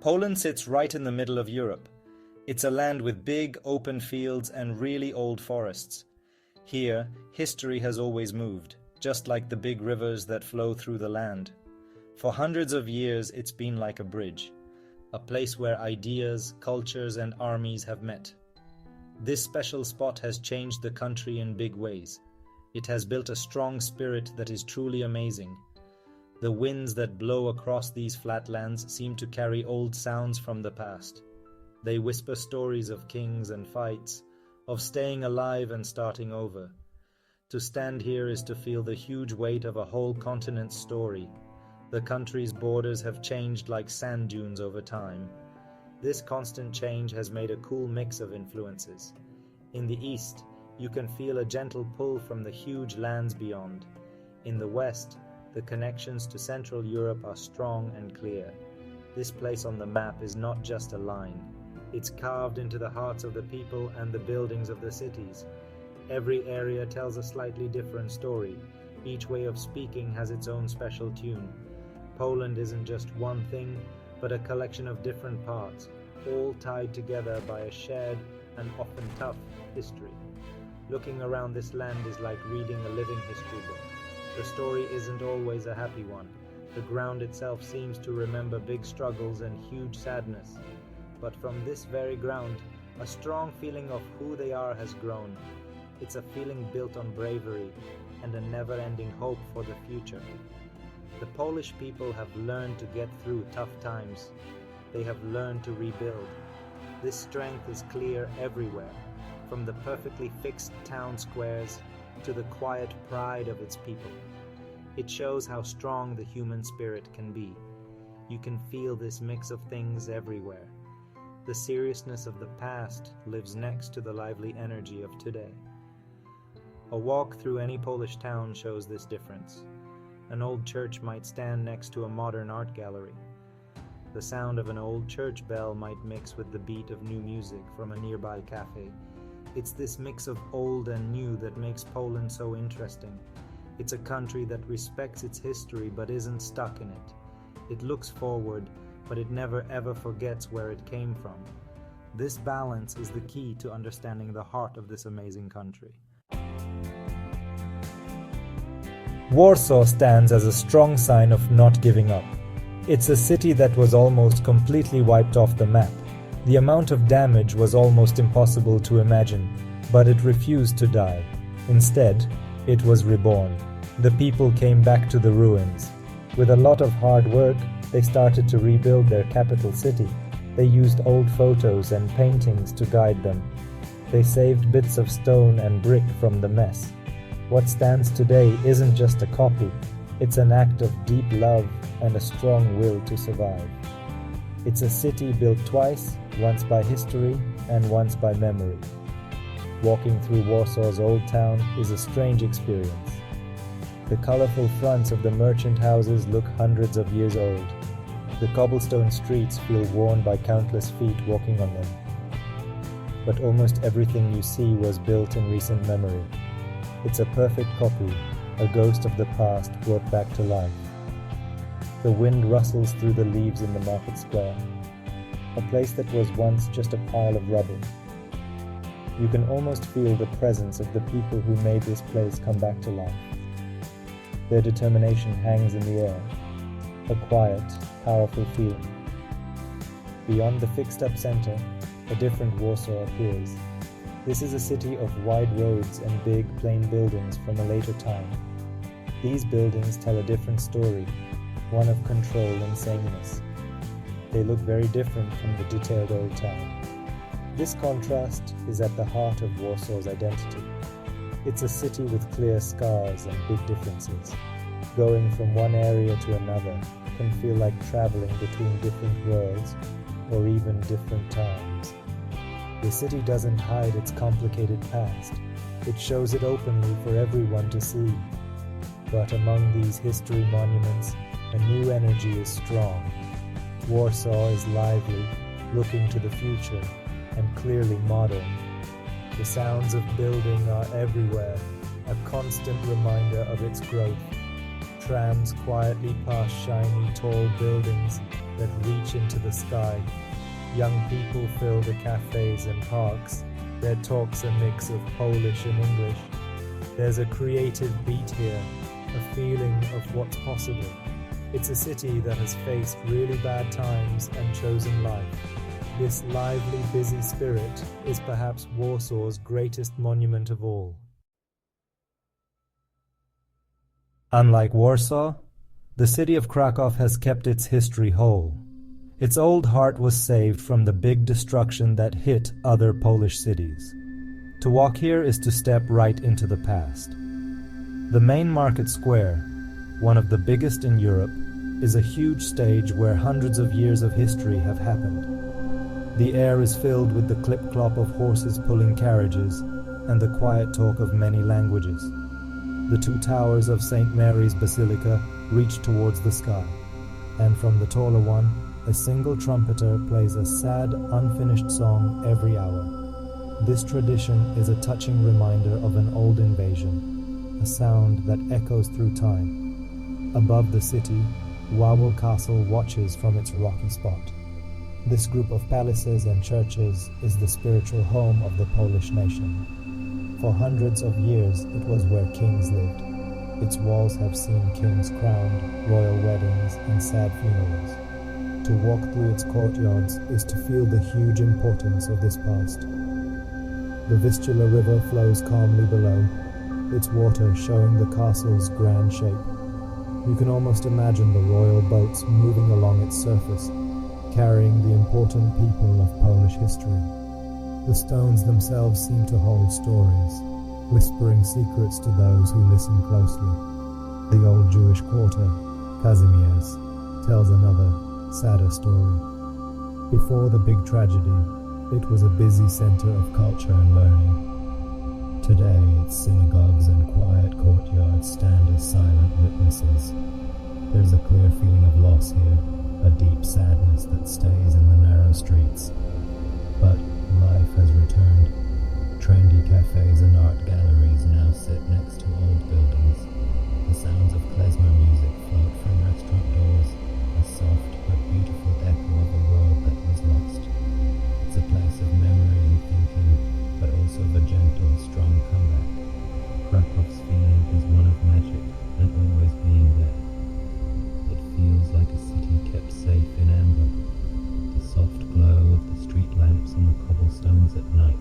Poland sits right in the middle of Europe. It's a land with big, open fields and really old forests. Here, history has always moved, just like the big rivers that flow through the land. For hundreds of years, it's been like a bridge, a place where ideas, cultures, and armies have met. This special spot has changed the country in big ways. It has built a strong spirit that is truly amazing. The winds that blow across these flatlands seem to carry old sounds from the past. They whisper stories of kings and fights, of staying alive and starting over. To stand here is to feel the huge weight of a whole continent's story. The country's borders have changed like sand dunes over time. This constant change has made a cool mix of influences. In the east, you can feel a gentle pull from the huge lands beyond. In the west, the connections to Central Europe are strong and clear. This place on the map is not just a line. It's carved into the hearts of the people and the buildings of the cities. Every area tells a slightly different story. Each way of speaking has its own special tune. Poland isn't just one thing, but a collection of different parts, all tied together by a shared and often tough history. Looking around this land is like reading a living history book. The story isn't always a happy one. The ground itself seems to remember big struggles and huge sadness. But from this very ground, a strong feeling of who they are has grown. It's a feeling built on bravery and a never-ending hope for the future. The Polish people have learned to get through tough times. They have learned to rebuild. This strength is clear everywhere, from the perfectly fixed town squares to the quiet pride of its people. It shows how strong the human spirit can be. You can feel this mix of things everywhere. The seriousness of the past lives next to the lively energy of today. A walk through any Polish town shows this difference. An old church might stand next to a modern art gallery. The sound of an old church bell might mix with the beat of new music from a nearby cafe. It's this mix of old and new that makes Poland so interesting. It's a country that respects its history but isn't stuck in it. It looks forward, but it never ever forgets where it came from. This balance is the key to understanding the heart of this amazing country. Warsaw stands as a strong sign of not giving up. It's a city that was almost completely wiped off the map. The amount of damage was almost impossible to imagine, but it refused to die. Instead, it was reborn. The people came back to the ruins. With a lot of hard work, they started to rebuild their capital city. They used old photos and paintings to guide them. They saved bits of stone and brick from the mess. What stands today isn't just a copy. It's an act of deep love and a strong will to survive. It's a city built twice, once by history and once by memory. Walking through Warsaw's old town is a strange experience. The colorful fronts of the merchant houses look hundreds of years old. The cobblestone streets feel worn by countless feet walking on them. But almost everything you see was built in recent memory. It's a perfect copy, a ghost of the past brought back to life. The wind rustles through the leaves in the market square, a place that was once just a pile of rubble. You can almost feel the presence of the people who made this place come back to life. Their determination hangs in the air, a quiet, powerful feeling. Beyond the fixed-up center, a different Warsaw appears. This is a city of wide roads and big, plain buildings from a later time. These buildings tell a different story, one of control and sameness. They look very different from the detailed old town. This contrast is at the heart of Warsaw's identity. It's a city with clear scars and big differences. Going from one area to another can feel like traveling between different worlds or even different times. The city doesn't hide its complicated past. It shows it openly for everyone to see. But among these history monuments, a new energy is strong. Warsaw is lively, looking to the future, and clearly modern. The sounds of building are everywhere, a constant reminder of its growth. Trams quietly pass shiny, tall buildings that reach into the sky. Young people fill the cafes and parks. Their talk's a mix of Polish and English. There's a creative beat here, a feeling of what's possible. It's a city that has faced really bad times and chosen life. This lively, busy spirit is perhaps Warsaw's greatest monument of all. Unlike Warsaw, the city of Kraków has kept its history whole. Its old heart was saved from the big destruction that hit other Polish cities. To walk here is to step right into the past. The main market square, one of the biggest in Europe, is a huge stage where hundreds of years of history have happened. The air is filled with the clip-clop of horses pulling carriages and the quiet talk of many languages. The two towers of St. Mary's Basilica reach towards the sky, and from the taller one, a single trumpeter plays a sad, unfinished song every hour. This tradition is a touching reminder of an old invasion, a sound that echoes through time. Above the city, Wawel Castle watches from its rocky spot. This group of palaces and churches is the spiritual home of the Polish nation. For hundreds of years, it was where kings lived. Its walls have seen kings crowned, royal weddings, and sad funerals. To walk through its courtyards is to feel the huge importance of this past. The Vistula River flows calmly below, its water showing the castle's grand shape. You can almost imagine the royal boats moving along its surface, carrying the important people of Polish history. The stones themselves seem to hold stories, whispering secrets to those who listen closely. The old Jewish quarter, Kazimierz, tells another, sadder story. Before the big tragedy, it was a busy center of culture and learning. Today, its synagogues and quiet courtyards stand as silent witnesses. There's a clear feeling of loss here, a deep sadness that stays in the narrow streets. But life has returned. Trendy cafes and art galleries now sit next to old buildings. The sounds of klezmer music float from restaurant doors, a soft but beautiful echo of a world that was lost. It's a place of memory and thinking, but also of a gentle, strong comeback. Krakow's feeling is one of magic and always being there. It feels like a city kept safe in amber. The soft glow of the street lamps on the cobblestones at night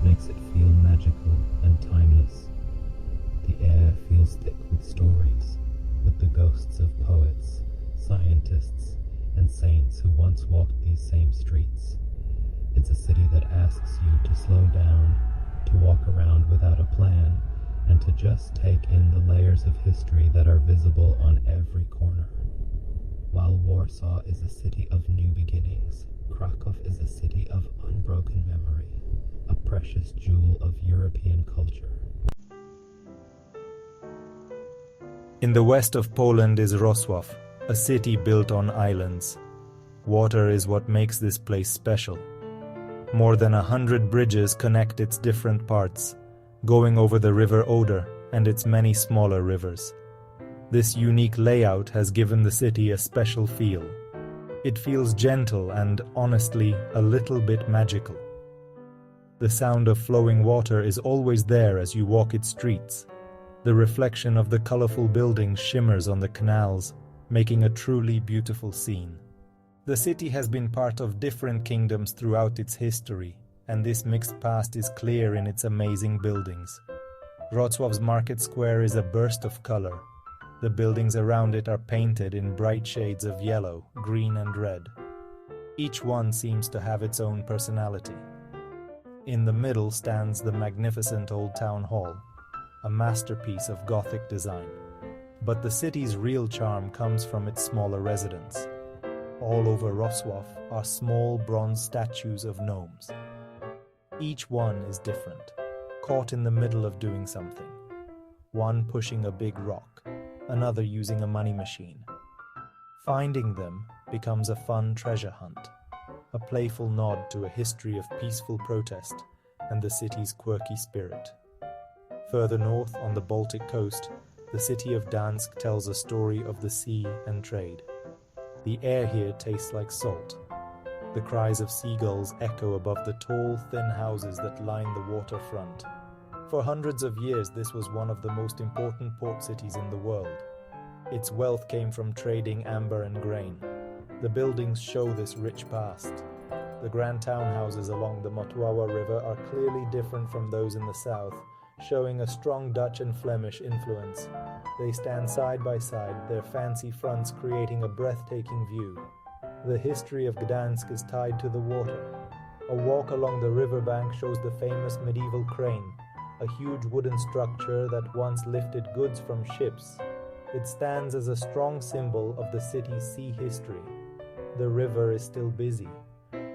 makes it feel magical and timeless. The air feels thick with stories, with the ghosts of poets, scientists, and saints who once walked these same streets. It's a city that asks you to slow down, to walk around without a plan, and to just take in the layers of history that are visible on every corner. While Warsaw is a city of new beginnings, Kraków is a city of unbroken memory, a precious jewel of European culture. In the west of Poland is Wrocław, a city built on islands. Water is what makes this place special. More than 100 bridges connect its different parts, going over the river Oder and its many smaller rivers. This unique layout has given the city a special feel. It feels gentle and, honestly, a little bit magical. The sound of flowing water is always there as you walk its streets. The reflection of the colorful buildings shimmers on the canals, making a truly beautiful scene. The city has been part of different kingdoms throughout its history, and this mixed past is clear in its amazing buildings. Wrocław's market square is a burst of color. The buildings around it are painted in bright shades of yellow, green, and red. Each one seems to have its own personality. In the middle stands the magnificent Old Town Hall, a masterpiece of Gothic design. But the city's real charm comes from its smaller residents. All over Wrocław are small bronze statues of gnomes. Each one is different, caught in the middle of doing something. One pushing a big rock, another using a money machine. Finding them becomes a fun treasure hunt, a playful nod to a history of peaceful protest and the city's quirky spirit. Further north on the Baltic coast, the city of Gdansk tells a story of the sea and trade. The air here tastes like salt. The cries of seagulls echo above the tall, thin houses that line the waterfront. For hundreds of years, this was one of the most important port cities in the world. Its wealth came from trading amber and grain. The buildings show this rich past. The grand townhouses along the Motława River are clearly different from those in the south, showing a strong Dutch and Flemish influence. They stand side by side, their fancy fronts creating a breathtaking view. The history of Gdansk is tied to the water. A walk along the riverbank shows the famous medieval crane, a huge wooden structure that once lifted goods from ships. It stands as a strong symbol of the city's sea history. The river is still busy.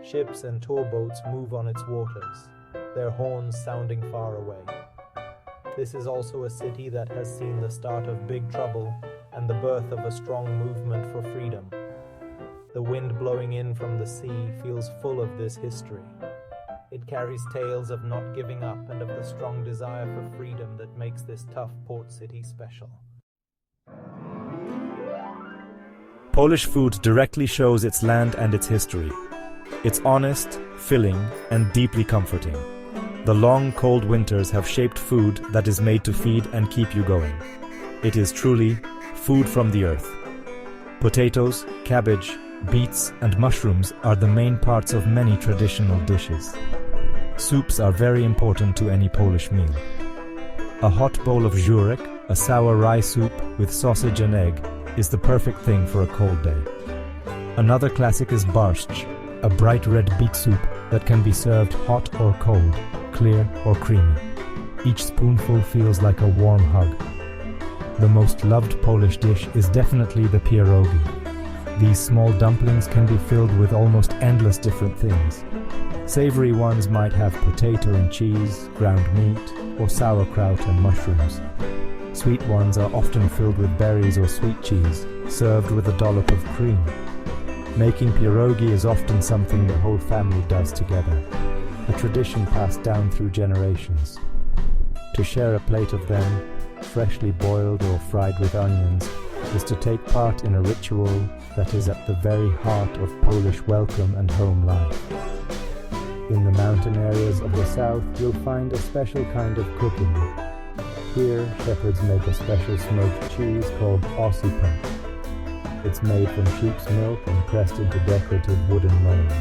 Ships and tour boats move on its waters, their horns sounding far away. This is also a city that has seen the start of big trouble and the birth of a strong movement for freedom. The wind blowing in from the sea feels full of this history. It carries tales of not giving up and of the strong desire for freedom that makes this tough port city special. Polish food directly shows its land and its history. It's honest, filling, and deeply comforting. The long, cold winters have shaped food that is made to feed and keep you going. It is truly food from the earth. Potatoes, cabbage, beets, and mushrooms are the main parts of many traditional dishes. Soups are very important to any Polish meal. A hot bowl of żurek, a sour rye soup with sausage and egg, is the perfect thing for a cold day. Another classic is barszcz, a bright red beet soup that can be served hot or cold, clear or creamy. Each spoonful feels like a warm hug. The most loved Polish dish is definitely the pierogi. These small dumplings can be filled with almost endless different things. Savory ones might have potato and cheese, ground meat, or sauerkraut and mushrooms. Sweet ones are often filled with berries or sweet cheese, served with a dollop of cream. Making pierogi is often something the whole family does together, a tradition passed down through generations. To share a plate of them, freshly boiled or fried with onions, is to take part in a ritual that is at the very heart of Polish welcome and home life. In the mountain areas of the south, you'll find a special kind of cooking. Here, shepherds make a special smoked cheese called osypek. It's made from sheep's milk and pressed into decorative wooden molds.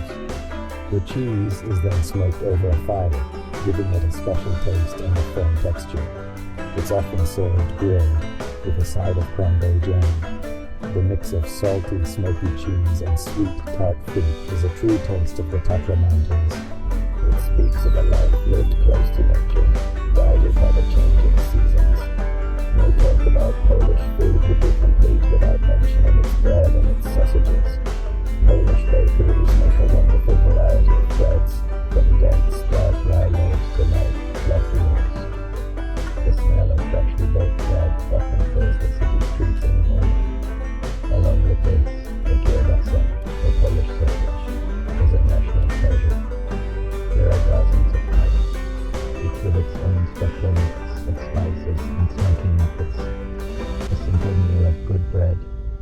The cheese is then smoked over a fire, giving it a special taste and a firm texture. It's often served grilled, with a side of cranberry jam. The mix of salty, smoky cheese and sweet, tart fruit is a true taste of the Tatra Mountains. It speaks of a life lived close to nature, guided by the changing seasons. No talk about Polish food would be complete without mentioning its bread and its sausages. Polish bakeries make a wonderful variety of breads, from dense, dark rye loaves to light, fluffy ones. The smell of freshly baked bread often fills the city streets in the morning. Along with this, the kiełbasa, the Polish sausage, is a national treasure. There are dozens of types, each with its own special mix of spices and smoking methods. A simple meal of good bread,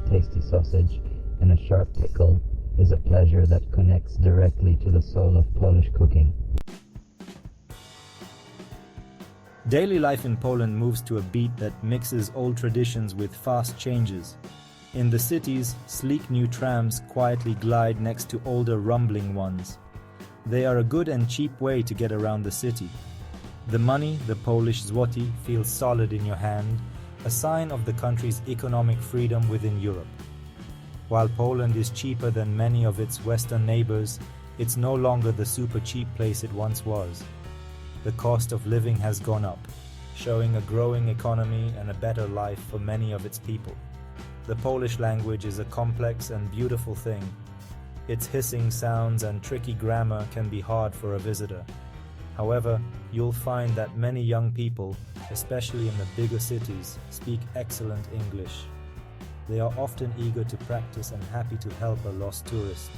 tasty sausage, and a sharp pickle is a pleasure that connects directly to the soul of Polish cooking. Daily life in Poland moves to a beat that mixes old traditions with fast changes. In the cities, sleek new trams quietly glide next to older rumbling ones. They are a good and cheap way to get around the city. The money, the Polish zloty, feels solid in your hand, a sign of the country's economic freedom within Europe. While Poland is cheaper than many of its Western neighbors, it's no longer the super cheap place it once was. The cost of living has gone up, showing a growing economy and a better life for many of its people. The Polish language is a complex and beautiful thing. Its hissing sounds and tricky grammar can be hard for a visitor. However, you'll find that many young people, especially in the bigger cities, speak excellent English. They are often eager to practice and happy to help a lost tourist.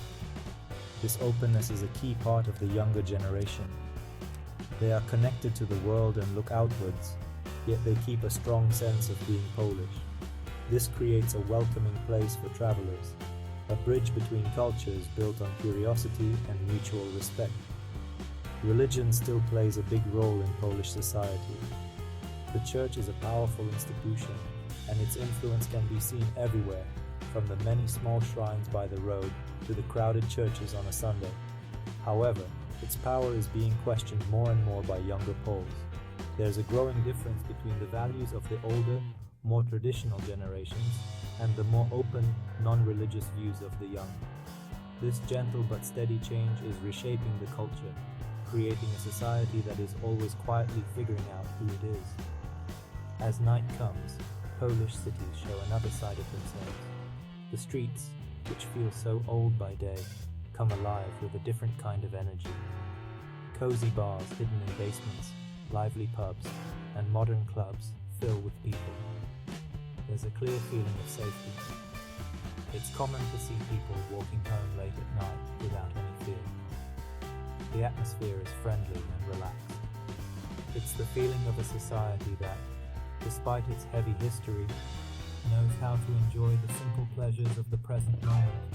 This openness is a key part of the younger generation. They are connected to the world and look outwards. yet they keep a strong sense of being Polish. This creates a welcoming place for travelers, a bridge between cultures built on curiosity and mutual respect. Religion still plays a big role in Polish society. The church is a powerful institution, and its influence can be seen everywhere, from the many small shrines by the road to the crowded churches on a Sunday. However, its power is being questioned more and more by younger Poles. There's a growing difference between the values of the older, more traditional generations and the more open, non-religious views of the young. This gentle but steady change is reshaping the culture, creating a society that is always quietly figuring out who it is. As night comes, Polish cities show another side of themselves. The streets, which feel so old by day, come alive with a different kind of energy. Cozy bars hidden in basements, lively pubs, and modern clubs fill with people. There's a clear feeling of safety. It's common to see people walking home late at night without any fear. The atmosphere is friendly and relaxed. It's the feeling of a society that, despite its heavy history, knows how to enjoy the simple pleasures of the present moment.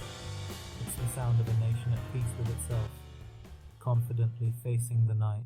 It's the sound of a nation at peace with itself, confidently facing the night.